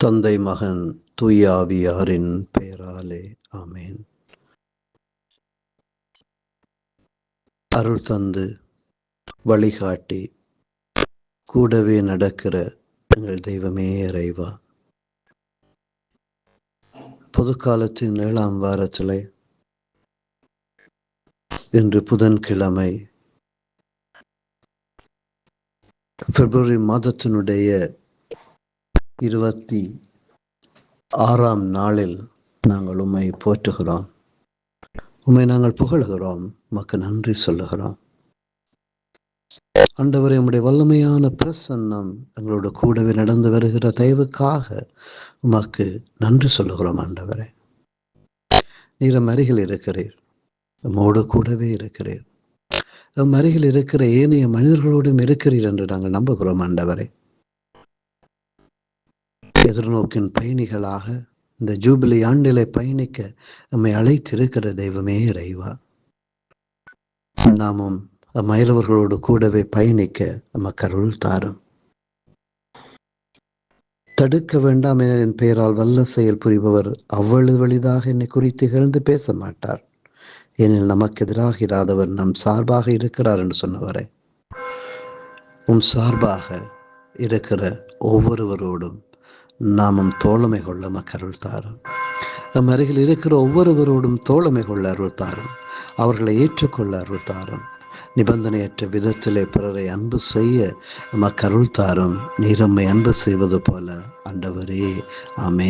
தந்தை மகன் தூய ஆவியாரின் பெயராலே ஆமேன். அருள் தந்து வழிகாட்டி கூடவே நடக்கிற எங்கள் தெய்வமே இறைவா, பொதுக்காலத்தின் 7ஆம் வாரத்திலே இன்று புதன்கிழமை பிப்ரவரி மாதத்தினுடைய 26ஆம் நாளில் நாங்கள் உம்மை போற்றுகிறோம், உம்மை நாங்கள் புகழுகிறோம், உமக்கு நன்றி சொல்லுகிறோம். ஆண்டவரே, உம்முடைய வல்லமையான பிரசன்னம் எங்களோட கூடவே நடந்து வருகிற தயவுக்காக உமக்கு நன்றி சொல்லுகிறோம். ஆண்டவரே, நீர் அருகில் இருக்கிறீர், நம்மோடு கூடவே இருக்கிறீர், அருகில் இருக்கிற ஏனைய மனிதர்களோடும் இருக்கிறீர் என்று நாங்கள் நம்புகிறோம். ஆண்டவரே, எதிர்நோக்கின் பயணிகளாக இந்த ஜூபிலி ஆண்டிலே பயணிக்க நம்மை அழைத்திருக்கிற தெய்வமே இறைவா, நாமும் மயிலவர்களோடு கூடவே பயணிக்க நமக்கு அருள் தாரும். தடுக்க வேண்டாம் என என் பெயரால் வல்ல செயல் புரிபவர் அவ்வளவு எளிதாக என்னை குறித்து இகழ்ந்து பேச மாட்டார், ஏனெனில் நமக்கு எதிராக இராதவர் நம் சார்பாக இருக்கிறார் என்று சொன்னவரே, உம் சார்பாக இருக்கிற ஒவ்வொருவரோடும் நாமும் தோழமை கொள்ள நமக்கு அருள் தாரும். நம் அருகில் இருக்கிற ஒவ்வொருவரோடும் தோழமை கொள்ள அருள் தாரும், அவர்களை ஏற்றுக்கொள்ள அருள் தாரும், நிபந்தனையற்ற விதத்திலே பிறரை அன்பு செய்ய நமக்கு அருள் தாரும். நீர் நம்மை அன்பு செய்வது போல. ஆண்டவரே, ஆமென்.